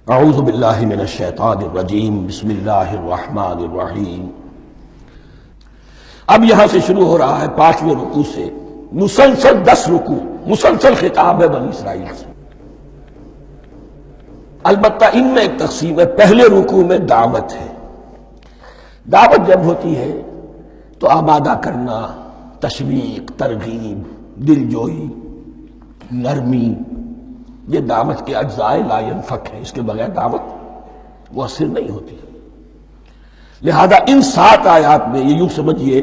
اعوذ باللہ من الشیطان الرجیم بسم اللہ الرحمن الرحیم۔ اب یہاں سے شروع ہو رہا ہے 5ویں رکوع سے مسلسل 10 رکوع، مسلسل خطاب ہے بنی اسرائیل سے۔ البتہ ان میں ایک تقسیم ہے۔ پہلے رکوع میں دعوت ہے۔ دعوت جب ہوتی ہے تو آمادہ کرنا، تشویق، ترغیب، دل جوئی، نرمی، یہ دعوت کے اجزاء لا ينفک ہے۔ اس کے بغیر دعوت مؤثر نہیں ہوتی۔ لہذا ان 7 آیات میں یہ یوں سمجھیے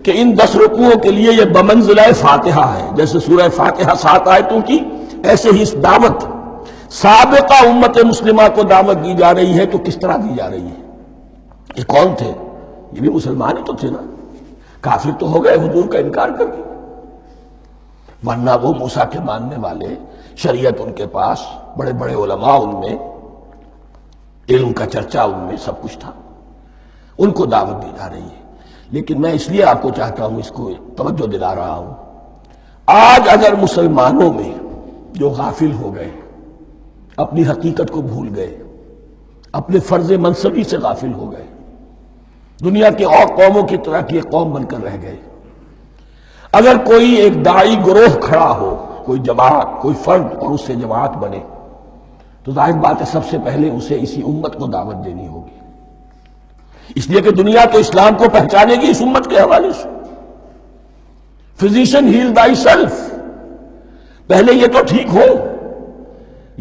کہ ان 10 رکوعوں کے لیے یہ بمنزلہ فاتحہ ہے۔ جیسے سورہ فاتحہ 7 آیتوں کی، ایسے ہی اس دعوت سابقہ امت مسلمہ کو دعوت دی جا رہی ہے۔ تو کس طرح دی جا رہی ہے؟ یہ کون تھے؟ یہ بھی مسلمان ہی تو تھے نا، کافر تو ہو گئے حضور کا انکار کر کے، ورنہ وہ موسیٰ کے ماننے والے، شریعت ان کے پاس، بڑے بڑے علماء ان میں، علم کا چرچا ان میں، سب کچھ تھا، ان کو دعوت دی جا رہی ہے۔ لیکن میں اس لیے آپ کو چاہتا ہوں، اس کو توجہ دلا رہا ہوں، آج اگر مسلمانوں میں جو غافل ہو گئے، اپنی حقیقت کو بھول گئے، اپنے فرض منصبی سے غافل ہو گئے، دنیا کے اور قوموں کی طرح کی ایک قوم بن کر رہ گئے، اگر کوئی ایک داعی گروہ کھڑا ہو، کوئی جماعت، کوئی فرد، اور اس سے جماعت بنے، تو ظاہر بات ہے سب سے پہلے اسے اسی امت کو دعوت دینی ہوگی، اس لیے کہ دنیا تو اسلام کو پہچانے گی اس امت کے حوالے سے۔ فزیشین ہیل بائی سیلف، پہلے یہ تو ٹھیک ہو،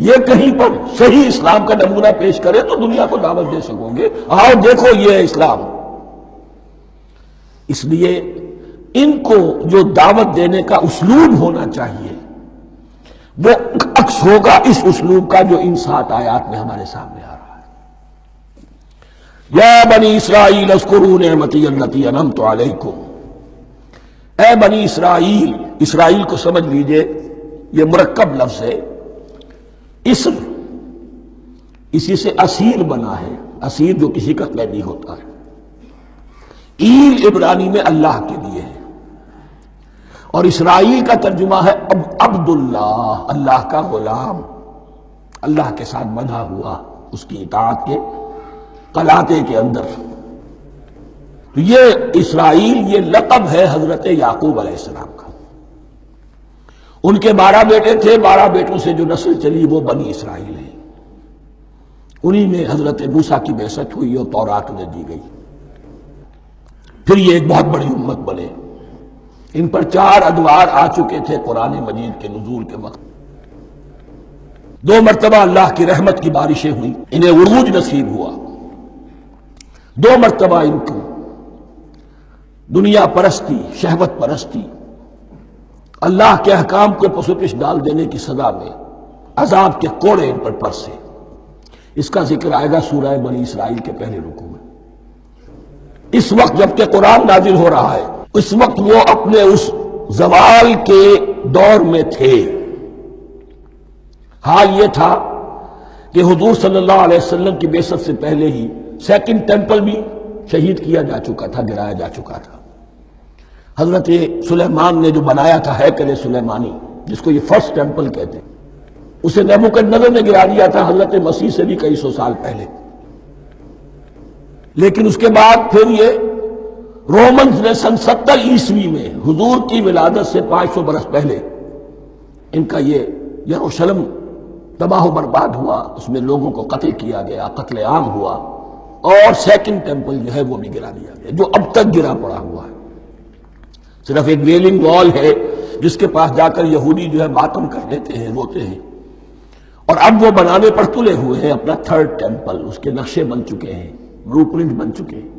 یہ کہیں پر صحیح اسلام کا نمونہ پیش کرے تو دنیا کو دعوت دے سکو گے، آؤ دیکھو یہ ہے اسلام۔ اس لیے ان کو جو دعوت دینے کا اسلوب ہونا چاہیے وہ عکس ہوگا اس اسلوب کا جو ان 7 آیات میں ہمارے سامنے آ رہا ہے۔ یا بنی اسرائیل اذکروا نعمتی التی انعمت علیکم، اے بنی اسرائیل، اسرائیل کو سمجھ لیجئے یہ مرکب لفظ ہے، اسم، اسی سے اسیر بنا ہے، اسیر جو کسی کا قیدی ہوتا ہے۔ ایل عبرانی میں اللہ کے لیے ہے، اور اسرائیل کا ترجمہ ہے عبداللہ، اللہ کا غلام، اللہ کے ساتھ بندھا ہوا اس کی اطاعت کے قلاتے کے اندر۔ تو یہ اسرائیل، یہ لقب ہے حضرت یعقوب علیہ السلام کا۔ ان کے 12 بیٹے تھے، 12 بیٹوں سے جو نسل چلی وہ بنی اسرائیل ہے۔ انہی میں حضرت موسیٰ کی بعثت ہوئی اور تورات انہیں دی گئی، پھر یہ ایک بہت بڑی امت بنے۔ ان پر 4 ادوار آ چکے تھے قرآن مجید کے نزول کے وقت۔ 2 مرتبہ اللہ کی رحمت کی بارشیں ہوئیں، انہیں عروج نصیب ہوا۔ 2 مرتبہ ان کو دنیا پرستی، شہوت پرستی، اللہ کے احکام کو پس و پش ڈال دینے کی سزا میں عذاب کے کوڑے ان پر پرسے۔ اس کا ذکر آئے گا سورہ بنی اسرائیل کے پہلے رکوع میں۔ اس وقت جب کہ قرآن نازل ہو رہا ہے، اس وقت وہ اپنے اس زوال کے دور میں تھے۔ حال یہ تھا کہ حضور صلی اللہ علیہ وسلم کی بعثت سے پہلے ہی 2nd ٹیمپل بھی شہید کیا جا چکا تھا، گرایا جا چکا تھا۔ حضرت سلیمان نے جو بنایا تھا ہیکل سلیمانی، جس کو یہ 1st ٹیمپل کہتے ہیں، اسے نیبوکدنضر نے گرا دیا تھا حضرت مسیح سے بھی کئی 100 سال پہلے۔ لیکن اس کے بعد پھر یہ رومنز نے سن 70 عیسوی میں حضور کی ولادت سے 500 برس پہلے ان کا یہ یروشلم تباہ و برباد ہوا، اس میں لوگوں کو قتل کیا گیا، قتل عام ہوا، اور 2nd ٹیمپل جو ہے وہ بھی گرا دیا گیا، جو اب تک گرا پڑا ہوا ہے۔ صرف ایک ویلنگ وال ہے جس کے پاس جا کر یہودی جو ہے ماتم کر لیتے ہیں، روتے ہیں، اور اب وہ بنانے پر تلے ہوئے ہیں اپنا 3rd ٹیمپل، اس کے نقشے بن چکے ہیں، بلو پرنٹ بن چکے ہیں۔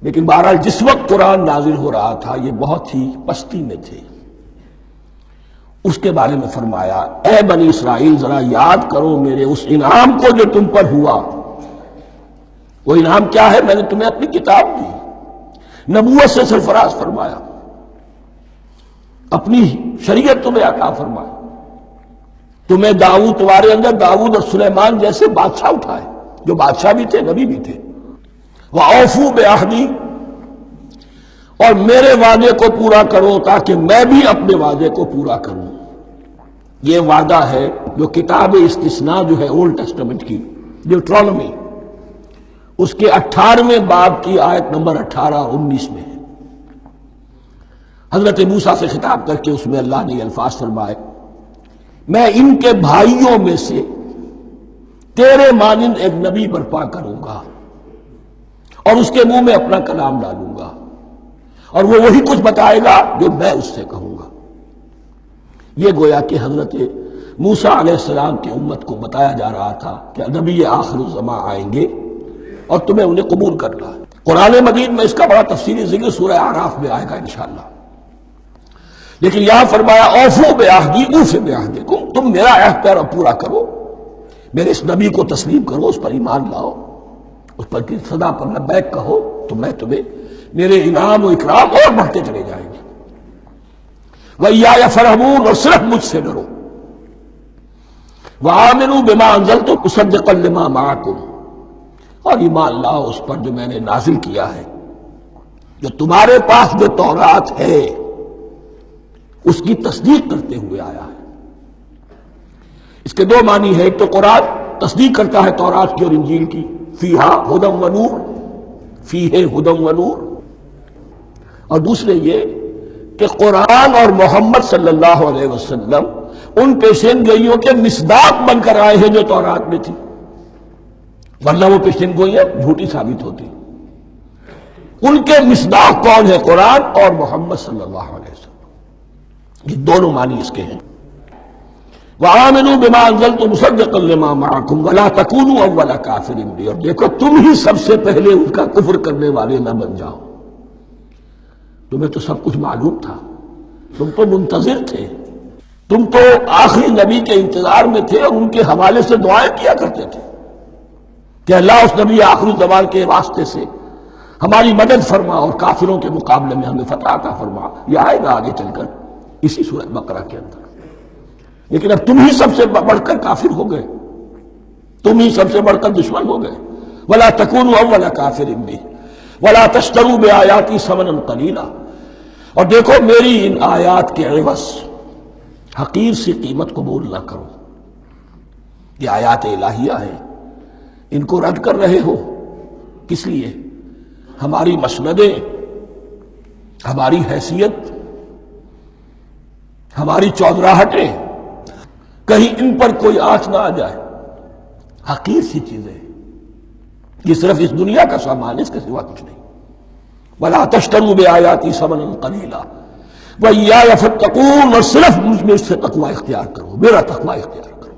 لیکن بہرحال جس وقت قرآن نازل ہو رہا تھا یہ بہت ہی پستی میں تھے۔ اس کے بارے میں فرمایا، اے بنی اسرائیل ذرا یاد کرو میرے اس انعام کو جو تم پر ہوا۔ وہ انعام کیا ہے؟ میں نے تمہیں اپنی کتاب دی، نبوت سے سرفراز فرمایا، اپنی شریعت تمہیں عطا فرمائی، تمہیں داؤد، تمہارے اندر داؤد اور سلیمان جیسے بادشاہ اٹھائے، جو بادشاہ بھی تھے، نبی بھی تھے۔ وَأَوْفُوا بِعَهْدِي، اور میرے وعدے کو پورا کرو تاکہ میں بھی اپنے وعدے کو پورا کروں۔ یہ وعدہ ہے جو کتاب استثناء جو ہے اولڈ ٹیسٹمنٹ کی ڈیوٹرانومی، اس کے 18ویں باب کی آیت نمبر 18 اور 19 میں ہے۔ حضرت موسیٰ سے خطاب کر کے اس میں اللہ نے یہ الفاظ فرمائے، میں ان کے بھائیوں میں سے تیرے مانند ایک نبی برپا کروں گا اور اس کے منہ میں اپنا کلام ڈالوں گا، اور وہ وہی کچھ بتائے گا جو میں اس سے کہوں گا۔ یہ گویا کہ حضرت موسیٰ علیہ السلام کی امت کو بتایا جا رہا تھا کہ نبی آخر الزماں آئیں گے اور تمہیں انہیں قبول کرنا ہے۔ قرآن مجید میں اس کا بڑا تفصیلی ذکر سورہ اعراف میں آئے گا انشاءاللہ، لیکن یہاں فرمایا اوفو بعہدی اوف بعہدکم، تم میرا عہد پیرا پورا کرو، میرے اس نبی کو تسلیم کرو، اس پر ایمان لاؤ، اس پر کی صدا پر لبیک کہو، تو میں تمہیں میرے انعام و اکرام اور بڑھتے چلے جائیں گے۔ وَإِيَّايَ فَارْهَبُونِ، اور صرف مجھ سے ڈرو۔ وَآمِنُوا بِمَا أَنزَلْتُ مُصَدِّقًا لِمَا مَعَكُمْ، اور ایمان لاؤ اس پر جو میں نے نازل کیا ہے، جو تمہارے پاس جو تورات ہے اس کی تصدیق کرتے ہوئے آیا ہے۔ اس کے دو معنی ہے، ایک تو قرآن تصدیق کرتا ہے تورات کی اور انجیل کی، فیہا ھدی ونور، فیہ ھدی ونور، اور دوسرے یہ کہ قرآن اور محمد صلی اللہ علیہ وسلم ان پیشین گوئیوں کے مصداق بن کر آئے ہیں جو تورات میں تھی، ورنہ وہ پیشین گوئیاں جھوٹی ثابت ہوتی۔ ان کے مصداق کون ہے؟ قرآن اور محمد صلی اللہ علیہ وسلم، یہ دونوں معنی اس کے ہیں۔ وَآمِنُوا بِمَا أَنزَلْتُ مُصَدِّقًا لِمَا مَعَكُمْ وَلَا تَكُونُوا أَوَّلَ كَافِرٍ بِهِ، اور دیکھو تم ہی سب سے پہلے ان کا کفر کرنے والے نہ بن جاؤ۔ تمہیں تو سب کچھ معلوم تھا، تم تو منتظر تھے، تم تو آخری نبی کے انتظار میں تھے اور ان کے حوالے سے دعائیں کیا کرتے تھے کہ اللہ اس نبی آخری زمان کے واسطے سے ہماری مدد فرما اور کافروں کے مقابلے میں ہمیں فتح عطا فرما۔ یہ آئے گا آگے چل کر اسی سورۃ بقرہ کے اندر۔ لیکن اب تم ہی سب سے بڑھ کر کافر ہو گئے، تم ہی سب سے بڑھ کر دشمن ہو گئے۔ وَلَا تَكُونُوا أَوَّلَ كَافِرٍ بِهِ وَلَا تَشْتَرُوا بِآيَاتِي ثَمَنًا قَلِيلًا، اور دیکھو میری ان آیات کے عوض حقیر سی قیمت قبول نہ کرو۔ یہ آیات الہیہ ہیں، ان کو رد کر رہے ہو کس لیے؟ ہماری مسندیں، ہماری حیثیت، ہماری چودراہٹیں، کہیں ان پر کوئی آنچ نہ آ جائے۔ حقیر سی چیزیں، یہ صرف اس دنیا کا سامان ہے، اس کے سوا کچھ نہیں۔ وَلَا تَشْتَرُوا بِآيَاتِي ثَمَنًا قَلِيلًا وَإِيَّايَ فَاتَّقُونِ، اور صرف مجھ میں سے تقوی اختیار کرو، میرا تقوی اختیار کرو۔